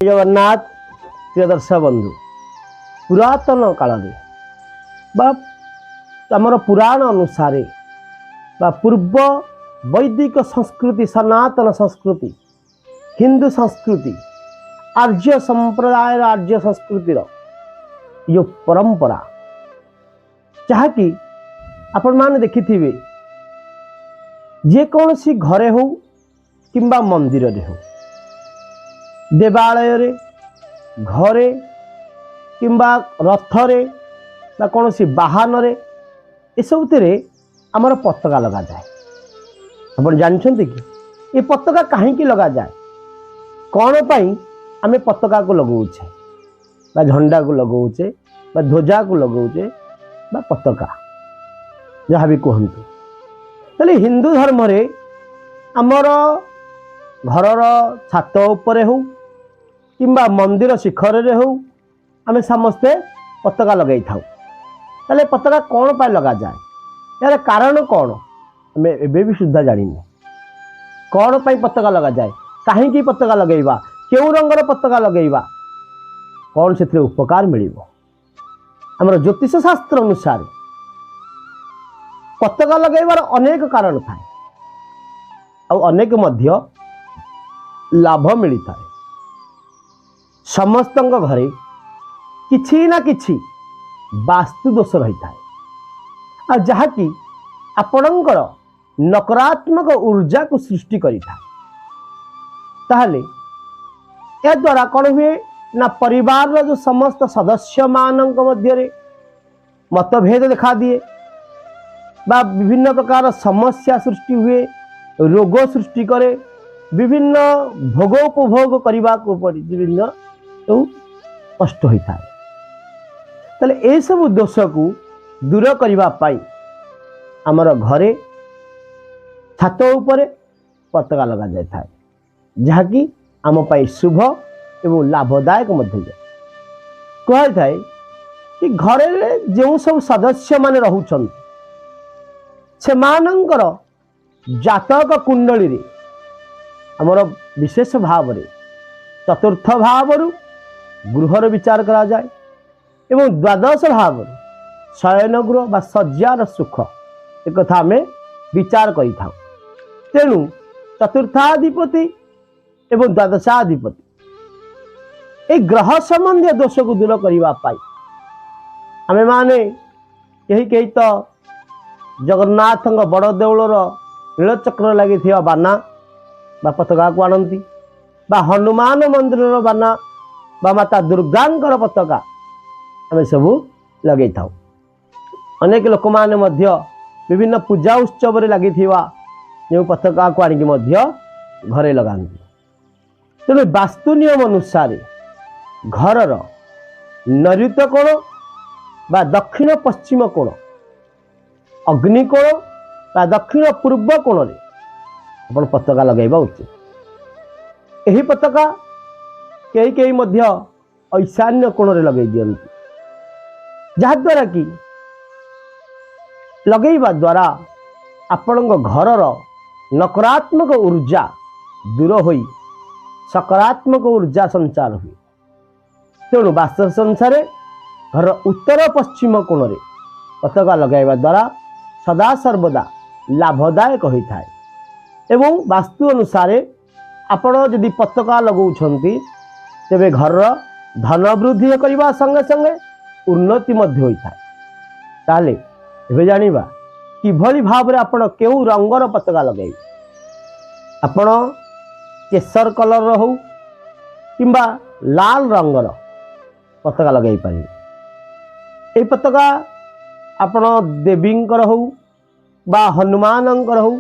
जगन्नाथ प्रिय दर्शक बंधु पुरातन काल आमर पुराण अनुसार पूर्व वैदिक संस्कृति सनातन संस्कृति हिंदू संस्कृति आर्य संप्रदाय आर्य संस्कृतिर जो परंपरा जहाँकि आपण माने देखिथिबे जेकोसी घरे हो किंबा मंदिर रे हो देवालय रे घरे किंबा रथरे ना कौन सी बाहन रे ये सबुतिरे आमर पताका लगा जाए। आपण जानछन्ते कि ये पताका कहीं लगा जाए कौन पाई आमे पताका को लगाउछे बा झंडा को लगाउछे बा ध्वजा को लगाउछे बा पताका जहाँ भी कहतु ताले हिंदू धर्म रे आमर घरर छात उपरे हो किंबा मंदिर शिखर रे हो आमे समस्ते पताका लगे था। ताले पताका कौन पाई लगा जाए यार कारण कौन आमे एबे भी सुद्धा जानिने कौन पाई पताका लगा जाए कहीं पताका लगेबा केउ रंगर पताका लगेबा कौन से उपकार मिलिबो। हमर ज्योतिष शास्त्र अनुसार पताका लगेबार अनेक कारण थाए और अनेक मध्य लाभ मिलता है। समस्त घरे किछि ना किछि वास्तु दोष रही था जहाँ कि आपणकर नकारात्मक ऊर्जा को सृष्टि करिथा। ताहले या द्वारा कौन हुए ना परिवार जो समस्त सदस्य मानक मध्य मतभेद देखा दिए बा विभिन्न प्रकार समस्या सृष्टि हुए रोग सृष्टि करे विभिन्न भोगोपभोग करने को विभिन्न तो कष्ट होता है। ताले ए सब दोष को दूर करने आमर घरे छात उपरे पताका लगा जाए जहाँ कि आम पाई शुभ एवं लाभदायक कहुए कि घरे जो सब सदस्य माने रहउछन से मानंकर जातक कुंडली रे आमर विशेष भाव रे चतुर्थ भाव गृहर विचार करा जाए एवं द्वादश भाव शयन गृह बा शज्जार सुख एक कथा आम विचार करि थाउ। तेणु चतुर्थाधिपति एवं द्वादशाधिपति ए ग्रह संबंधी दोष को दूर करने आमे माने कहीं कहीं तो जगन्नाथ बड़ देउलर नीलचक्र लगी बाना बा पताका को आणती बा हनुमान मंदिर बाना बा माता दुर्गांकर पताका आम सब लगे था। अनेक लोक माने मध्य विभिन्न पूजा उत्सव लगी जो पताका को आनिक घरे लगाती। तेणु वास्तु नियम अनुसार घरर नैऋत्य कोण बा दक्षिण पश्चिम कोण अग्निकोण बा दक्षिण पूर्व कोण रे अपन पताका लगेबा उचित। यही पताका कई कई मध्य ईशान्य कोण रे लगे दियंती जहा द्वारा कि लगेबा द्वारा आपण घरर नकारात्मक ऊर्जा दूर होई सकारात्मक ऊर्जा संचार हुए। तेणु वास्तु संसार घर उत्तर पश्चिम कोण रे पताका लगाइबा द्वारा सदा सर्वदा लाभदायक होता है। एवं वास्तु अनुसार आपण यदि पताका लगाउछंती तेबे घर धन वृद्धि करबा संगे संगे उन्नति मध्य होता है। ताले एबे जानिबा किभली भाव रे आपण केउ रंगर पताका लगाइबे। आपण केसर कलर हो किंबा लाल रंगर पताका लगाई पारे। ए पताका आपण देवींकर हो बा हनुमानंकर हो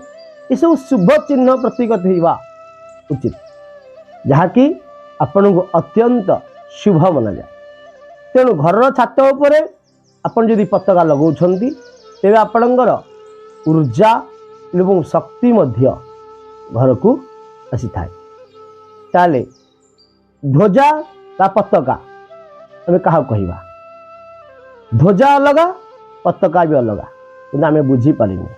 ये सब शुभ चिन्ह प्रतीक होगा उचित जहाँ कि आपण को अत्यंत शुभ मना जाए। तेणु घर छात उपरे आपण यदि पताका लगाउछंती तेबे आपणकर ऊर्जा एवं शक्ति मध्य घर को आसी थाए। ताले ध्वजा का पताका आम क्या कहवा ध्वजा अलगा पताका भी अलगा कि आम बुझी पारिनी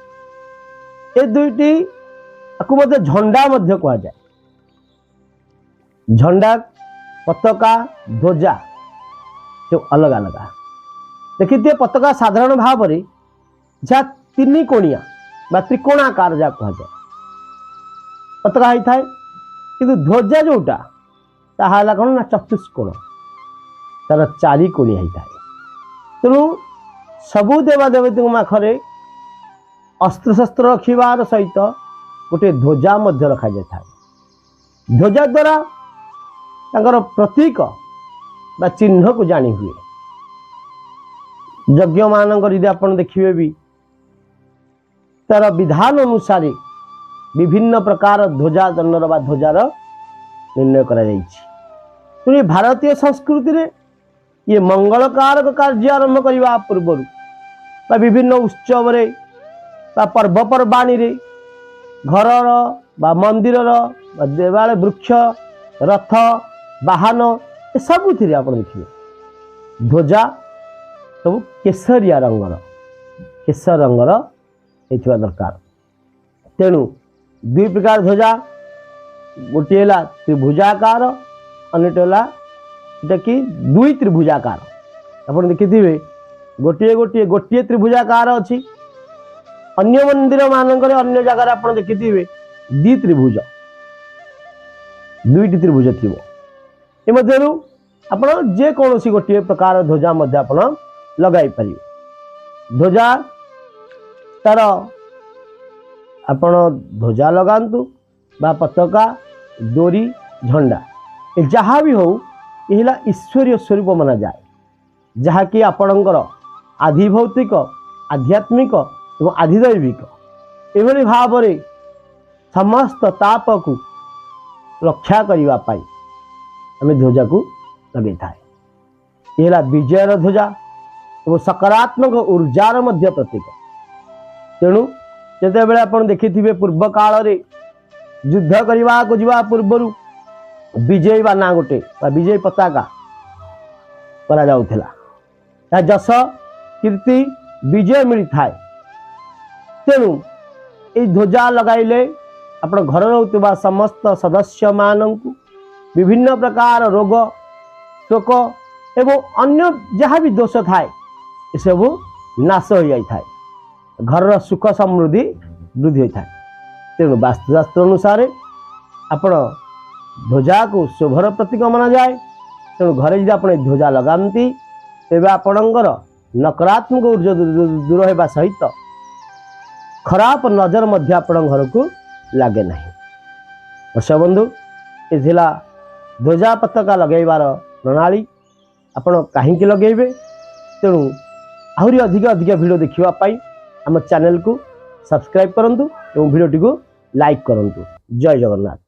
ए दुईटी आपको झंडा कह जाए। झंडा पताका ध्वजा से अलग अलग देखिए पताका साधारण भाव में जहाँ तीन कोणिया बा त्रिकोणाकार जहाँ कहुए पताका होता है कि ध्वजा जोटा ताहा कौन ना चतुष्कोण तार चारि कोणिया होता है तेणु सबु देवादेवी पाखे अस्त्रशस्त्र रखार सहित गोटे ध्वजा रखा जाए ध्वजा द्वारा तांकर प्रतीक बा चिन्ह को जानी हुए यज्ञ मानक यदि आप देखिए भी तार विधान अनुसार विभिन्न प्रकार ध्वजा दंडर बा ध्वजार निर्णय करा जाइछि। भारतीय संस्कृति रे ये मंगलकारक कार्य आरंभ करने पूर्व विभिन्न उत्सव रे बा पर्वपर्वाणी रे घरर बा मंदिर देवालय वृक्ष रथ वाहन ये सबुथ आप देखिए ध्वजा सब केसरिया रंगर केसर रंगर होता दरकार तेणु दुई प्रकार ध्वजा गोटे है त्रिभुजाकार अन्यटा कि दुई त्रिभुजाकार आप देखिए गोटे गोटे गोटे त्रिभुजाकार अच्छी अन्य मंदिर मानक अन्य जगार आप देखिए दी त्रिभुज दुईटी त्रिभुज थी मध्यु आप जेकोसी गोटे प्रकार ध्वजा आप लगाई पारे ध्वजा तार आप ध्वजा लगातु बा पताका डोरी झंडा जहाँ भी हो यह ईश्वरीय स्वरूप मना जाए जहाँकि आपणकर आधिभौतिक आध्यात्मिक और आधिदैविक एभली भाव में समस्त ताप को रक्षा करने आम ध्वजा को लगे था यह विजयर ध्वजा और सकारात्मक ऊर्जार मध्य प्रतीक तेणु जिते बड़े आप देखिए पूर्व काल रे युद्ध करने को जीवा पूर्वर विजय बाना गोटे विजय पताका करा जाउथिला जस कीर्ति विजय मिलता है तेणु ये ध्वजा लगाइले आप घर रोकवा समस्त सदस्य मानू विभिन्न प्रकार रोग शोक एवं अन्य जहाँ भी दोष थाए सब नाश हो जाए घर सुख समृद्धि वृद्धि होता है तेणु वास्तुशास्त्र अनुसार आपण ध्वजा को शुभर प्रतीक माना जाए तेणु घरे यदि आप ध्वजा लगाती तेज आपणकर नकारात्मक ऊर्जा दूर होगा सहित खराब नजर मध्य आपण घर को लगे ना। दर्शक बंधु ये ध्वजा पताका लगेबार प्रणाली आपण कहीं लगेबे तेणु आहरी अधिक अधिक वीडियो देखिए आम चैनल को सब्सक्राइब करंतु एवं वीडियो को लाइक करंतु। जय जगन्नाथ।